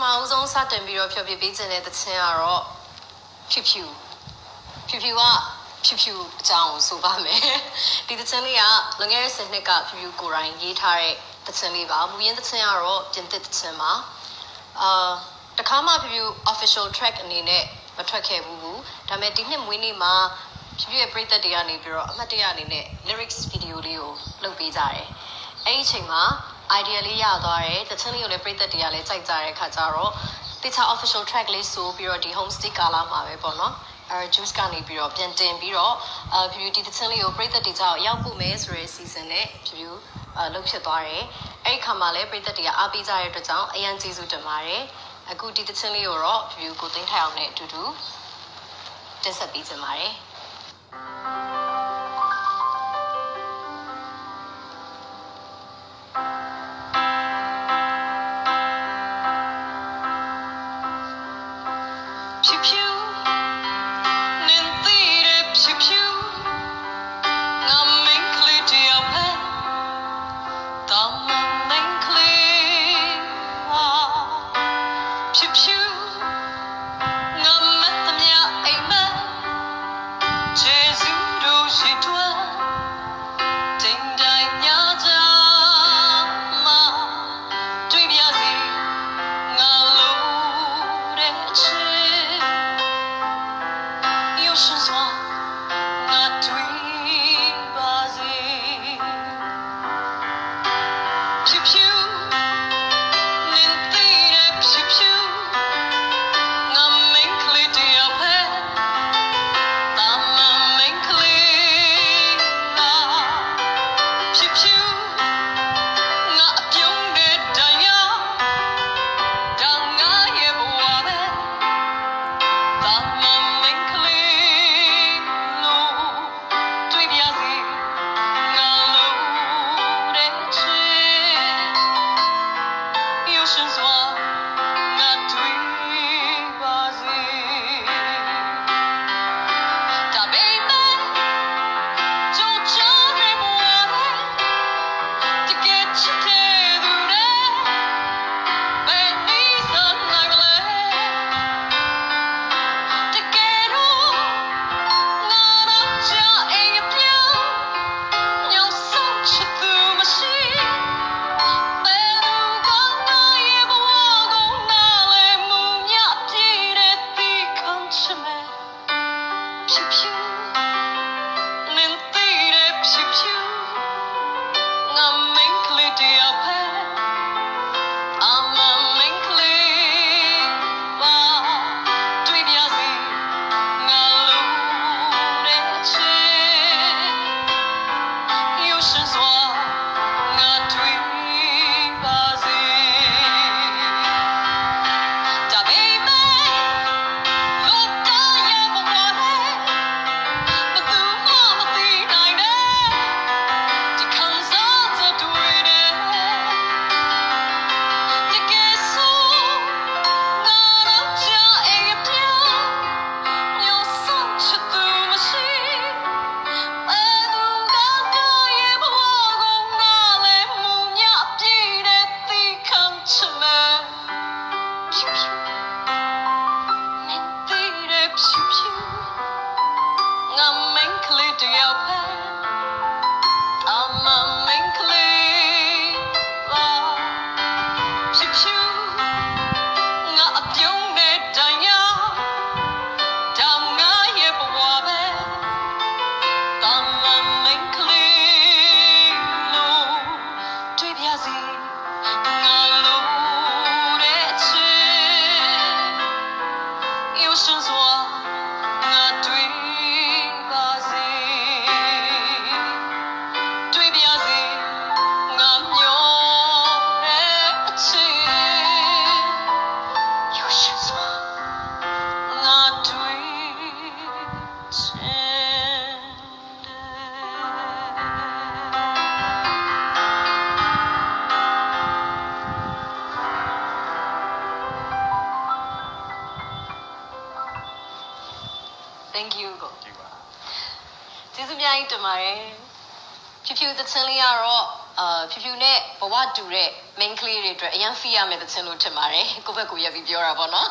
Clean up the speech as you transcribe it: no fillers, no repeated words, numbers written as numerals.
မအောင်ဆုံးစတင်ပြီးတော့ဖြောပြပေးခြင်းတဲ့သချင်းကတော့ဖြူဖြူကဖြူဖြူအကြောင်းကိုဆိုပါမယ်ဒီသချင်းလေးကလွန်ခဲ့တဲ့10နှစ်ကဖြူဖြူကိုယ်တိုင်ရေးထားတဲ့သချင်းလေးပါမူရင်းသချင်းကတော့ပြင်သစ်သချင်းပါတခါမှဖြူဖြူ official track အနေနဲ့မထွက်ခဲ့ဘူးဒါပေမဲ့ဒီနှစ်မွေးနေ့မှာဖြူဖြူရဲ့ပရိသတ်တွေကနေပြီးတော့အမှတ်တရအနေနဲ့ lyrics video လေးကိုလုပ်ပေးကြတယ်အဲ့ဒီအချိန်မှာ idea လေးရသွားတယ်တချင်းလေးကိုလည်းပရိသတ်တွေကလည်းကြိုက်ကြတဲ့အခါကျတော့တခြား official track လေးဆိုပြီးတော့ဒီ home stay ကာလာမှာပဲပေါ့နော်juice ကနေပြီးတော့ပြန်တင်ပြီးတော့ဖြူဖြူဒီတချင်းလေးကိုပရိသတ်တွေကြောက်ရောက်ဖို့မယ်ဆိုတဲ့ season နဲ့ဖြူဖြူလုပ်ဖြစ်သွားတယ်အဲ့ဒီခါမှာလည်းပရိသတ်တွေကအားပေးကြတဲ့အတွက်ကြောင့်အရန်ကျေးဇူးတင်ပါတယ်အခုဒီတချင်းလေးကိုတော့ဖြူဖြူကိုသိမ်းထိုင်အောင်နဲ့အတူတူတင်ဆက်ပေးချင်ပါတယ်ဖြူဖြူနင်သိတဲ့ဖြူဖြူငါမင်းကလေးတယောက်ပဲတောင်းမမင်းကလေးဟာဖြူဖြူငါမတ်သမျှအိမ်မက်ဂျေဇူးတို့ရှိတွားတင်တိုင်းညကြမှာတွေ့ပြစီငါလို့တဲ့ချစ်是说，我对吧子，飘飘，你对的飘飘，我们可以这样拍，咱们可以啊，飘飘，我永远这样，让我也不忘呗，咱们。Thank you ကိုကျေးဇူးများကြီးတင်ပါတယ်ဖြူဖြူသချင်းလေးကတော့ဖြူဖြူနဲ့ဘဝတူတဲ့ main ကလေးတွေအတွက်အရင် fee ရမယ်တချင်လို့ထင်ပါတယ်ကိုယ့်ဘက်ကိုရက်ပြီးပြောတာပေါ့နော်